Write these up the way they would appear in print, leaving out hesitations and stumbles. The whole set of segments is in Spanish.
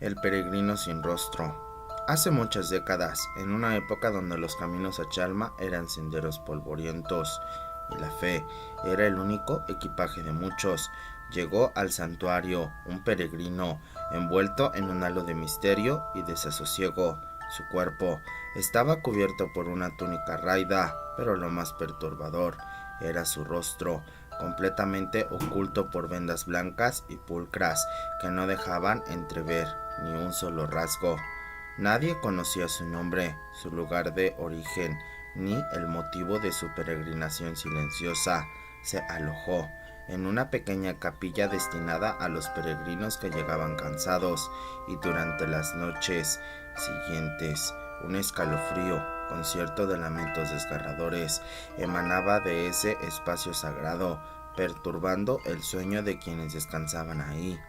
El peregrino sin rostro. Hace muchas décadas, en una época donde los caminos a Chalma eran senderos polvorientos y la fe era el único equipaje de muchos, llegó al santuario un peregrino envuelto en un halo de misterio y desasosiego. Su cuerpo estaba cubierto por una túnica raida, pero lo más perturbador era su rostro, completamente oculto por vendas blancas y pulcras que no dejaban entrever ni un solo rasgo. Nadie conocía su nombre, su lugar de origen, ni el motivo de su peregrinación silenciosa. Se alojó en una pequeña capilla destinada a los peregrinos que llegaban cansados, y durante las noches siguientes un escalofrío, concierto de lamentos desgarradores, emanaba de ese espacio sagrado, perturbando el sueño de quienes descansaban ahí.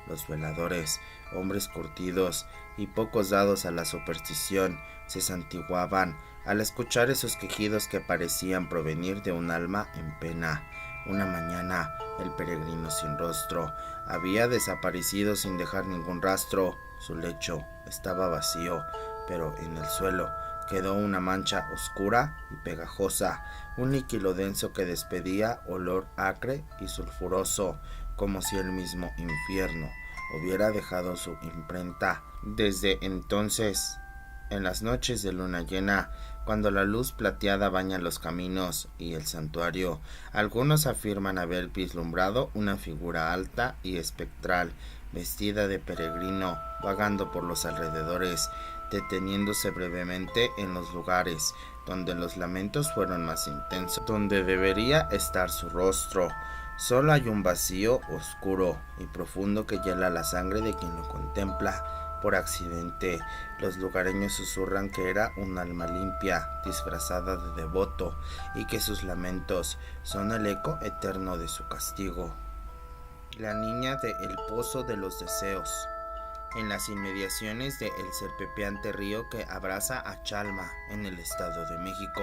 Los veladores, hombres curtidos y pocos dados a la superstición, se santiguaban al escuchar esos quejidos que parecían provenir de un alma en pena. Una mañana, el peregrino sin rostro había desaparecido sin dejar ningún rastro. Su lecho estaba vacío, pero en el suelo quedó una mancha oscura y pegajosa, un líquido denso que despedía olor acre y sulfuroso, como si el mismo infierno hubiera dejado su imprenta. Desde entonces, en las noches de luna llena, cuando la luz plateada baña los caminos y el santuario, algunos afirman haber vislumbrado una figura alta y espectral, vestida de peregrino, vagando por los alrededores, deteniéndose brevemente en los lugares donde los lamentos fueron más intensos, donde debería estar su rostro. Solo hay un vacío oscuro y profundo que hiela la sangre de quien lo contempla. Por accidente, los lugareños susurran que era un alma limpia, disfrazada de devoto, y que sus lamentos son el eco eterno de su castigo. La niña de El Pozo de los Deseos. En las inmediaciones de el serpeante río que abraza a Chalma, en el Estado de México,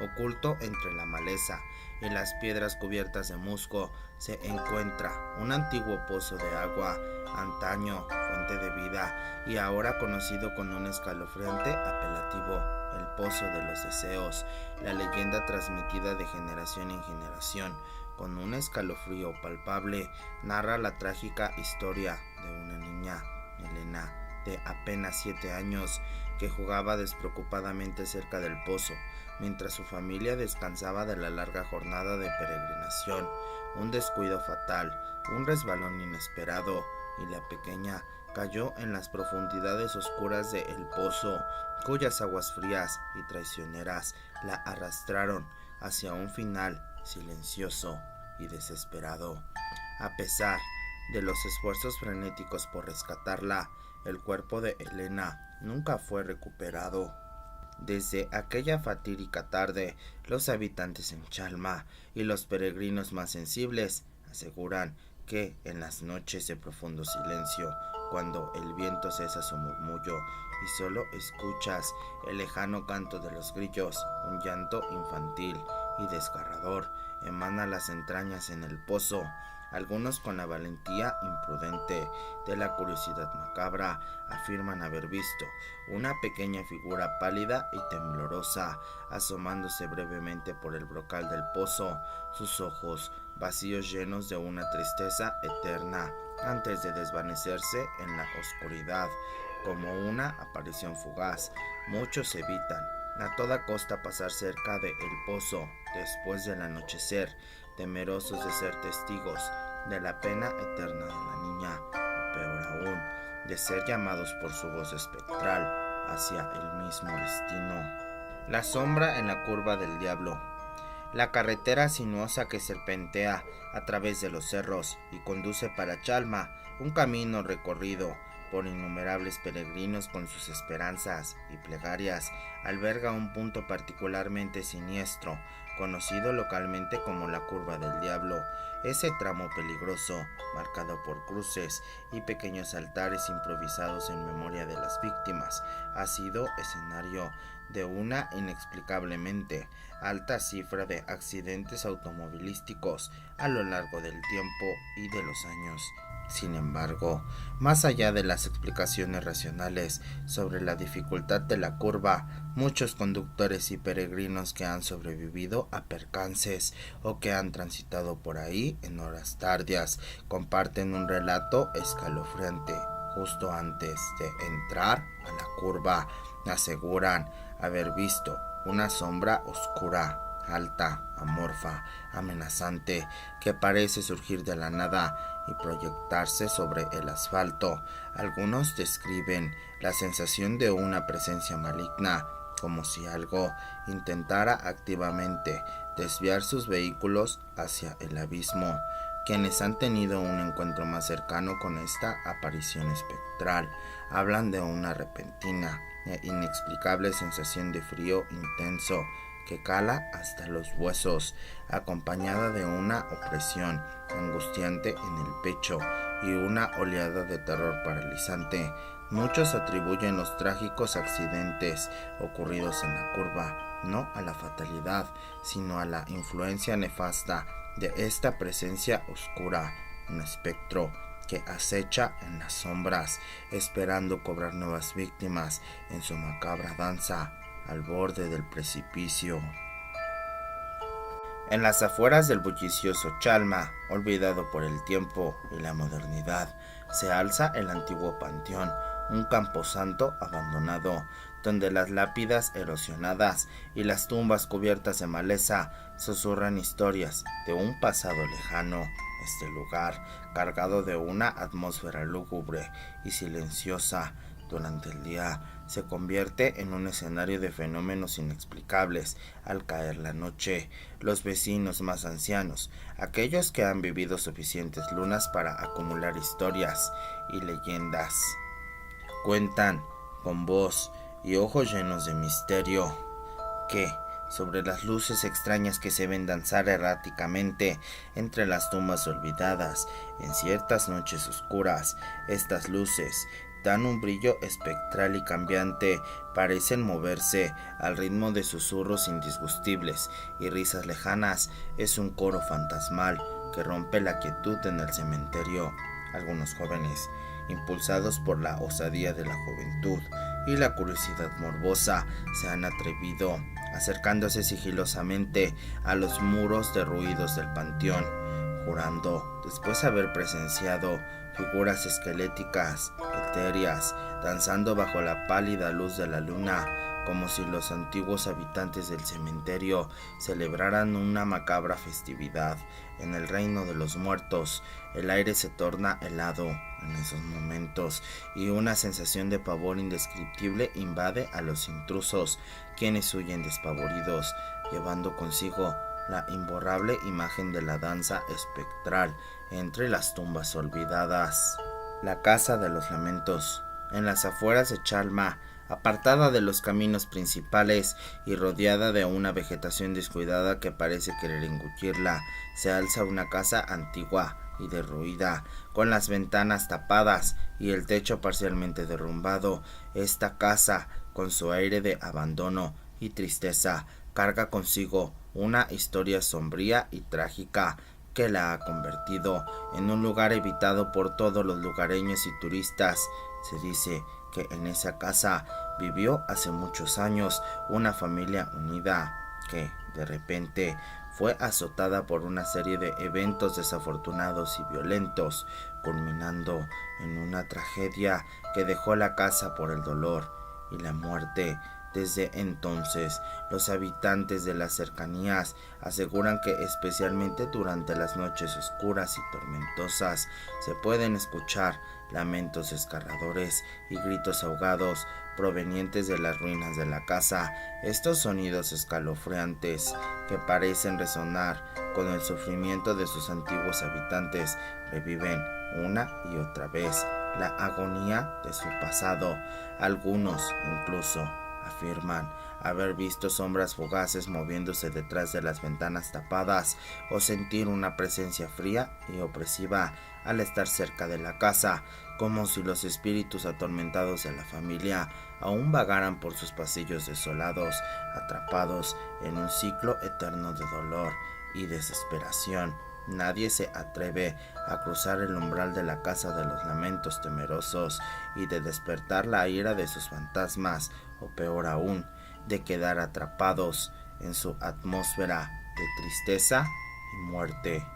oculto entre la maleza y las piedras cubiertas de musgo, se encuentra un antiguo pozo de agua, antaño fuente de vida y ahora conocido con un escalofriante apelativo, el Pozo de los Deseos, la leyenda transmitida de generación en generación. Con un escalofrío palpable, narra la trágica historia de una niña, Elena, de apenas 7 años, que jugaba despreocupadamente cerca del pozo, mientras su familia descansaba de la larga jornada de peregrinación. Un descuido fatal, un resbalón inesperado, y la pequeña cayó en las profundidades oscuras de el pozo, cuyas aguas frías y traicioneras la arrastraron hacia un final silencioso y desesperado. A pesar de los esfuerzos frenéticos por rescatarla, el cuerpo de Elena nunca fue recuperado. Desde aquella fatídica tarde, los habitantes en Chalma y los peregrinos más sensibles aseguran que en las noches de profundo silencio, cuando el viento cesa su murmullo y solo escuchas el lejano canto de los grillos, un llanto infantil y desgarrador emana las entrañas en el pozo. Algunos, con la valentía imprudente de la curiosidad macabra, afirman haber visto una pequeña figura pálida y temblorosa asomándose brevemente por el brocal del pozo, sus ojos vacíos llenos de una tristeza eterna, antes de desvanecerse en la oscuridad como una aparición fugaz. Muchos evitan a toda costa pasar cerca de el pozo después del anochecer, temerosos de ser testigos de la pena eterna de la niña, o peor aún, de ser llamados por su voz espectral hacia el mismo destino. La sombra en la curva del diablo. La carretera sinuosa que serpentea a través de los cerros y conduce para Chalma, un camino recorrido por innumerables peregrinos con sus esperanzas y plegarias, alberga un punto particularmente siniestro, conocido localmente como la Curva del Diablo. Ese tramo peligroso, marcado por cruces y pequeños altares improvisados en memoria de las víctimas, ha sido escenario de una inexplicablemente alta cifra de accidentes automovilísticos a lo largo del tiempo y de los años. Sin embargo, más allá de las explicaciones racionales sobre la dificultad de la curva, muchos conductores y peregrinos que han sobrevivido a percances o que han transitado por ahí en horas tardías comparten un relato escalofriante. Justo antes de entrar a la curva, aseguran haber visto una sombra oscura, alta, amorfa, amenazante, que parece surgir de la nada y proyectarse sobre el asfalto. Algunos describen la sensación de una presencia maligna, como si algo intentara activamente desviar sus vehículos hacia el abismo. Quienes han tenido un encuentro más cercano con esta aparición espectral hablan de una repentina e inexplicable sensación de frío intenso que cala hasta los huesos, acompañada de una opresión angustiante en el pecho y una oleada de terror paralizante. Muchos atribuyen los trágicos accidentes ocurridos en la curva no a la fatalidad, sino a la influencia nefasta de esta presencia oscura, un espectro que acecha en las sombras, esperando cobrar nuevas víctimas en su macabra danza al borde del precipicio. En las afueras del bullicioso Chalma, olvidado por el tiempo y la modernidad, se alza el antiguo panteón, un camposanto abandonado, donde las lápidas erosionadas y las tumbas cubiertas de maleza susurran historias de un pasado lejano. Este lugar, cargado de una atmósfera lúgubre y silenciosa durante el día, se convierte en un escenario de fenómenos inexplicables al caer la noche. Los vecinos más ancianos, aquellos que han vivido suficientes lunas para acumular historias y leyendas, cuentan con voz y ojos llenos de misterio que, sobre las luces extrañas que se ven danzar erráticamente entre las tumbas olvidadas en ciertas noches oscuras, estas luces dan un brillo espectral y cambiante, parecen moverse al ritmo de susurros indisgustibles y risas lejanas. Es un coro fantasmal que rompe la quietud en el cementerio. Algunos jóvenes, impulsados por la osadía de la juventud y la curiosidad morbosa, se han atrevido, acercándose sigilosamente a los muros derruidos del panteón, jurando, después de haber presenciado figuras esqueléticas, etéreas, danzando bajo la pálida luz de la luna, como si los antiguos habitantes del cementerio celebraran una macabra festividad. En el reino de los muertos, el aire se torna helado en esos momentos y una sensación de pavor indescriptible invade a los intrusos, quienes huyen despavoridos, llevando consigo la imborrable imagen de la danza espectral entre las tumbas olvidadas. La Casa de los Lamentos. En las afueras de Chalma, apartada de los caminos principales y rodeada de una vegetación descuidada que parece querer engullirla, se alza una casa antigua y derruida, con las ventanas tapadas y el techo parcialmente derrumbado. Esta casa, con su aire de abandono y tristeza, carga consigo una historia sombría y trágica que la ha convertido en un lugar evitado por todos los lugareños y turistas. Se dice que en esa casa vivió hace muchos años una familia unida que, de repente, fue azotada por una serie de eventos desafortunados y violentos, culminando en una tragedia que dejó la casa por el dolor y la muerte. Desde entonces, los habitantes de las cercanías aseguran que especialmente durante las noches oscuras y tormentosas se pueden escuchar lamentos desgarradores y gritos ahogados provenientes de las ruinas de la casa. Estos sonidos escalofriantes que parecen resonar con el sufrimiento de sus antiguos habitantes reviven una y otra vez la agonía de su pasado. Algunos incluso Afirman haber visto sombras fugaces moviéndose detrás de las ventanas tapadas o sentir una presencia fría y opresiva al estar cerca de la casa, como si los espíritus atormentados de la familia aún vagaran por sus pasillos desolados, atrapados en un ciclo eterno de dolor y desesperación. Nadie se atreve a cruzar el umbral de la casa de los lamentos temerosos y de despertar la ira de sus fantasmas, o peor aún, de quedar atrapados en su atmósfera de tristeza y muerte.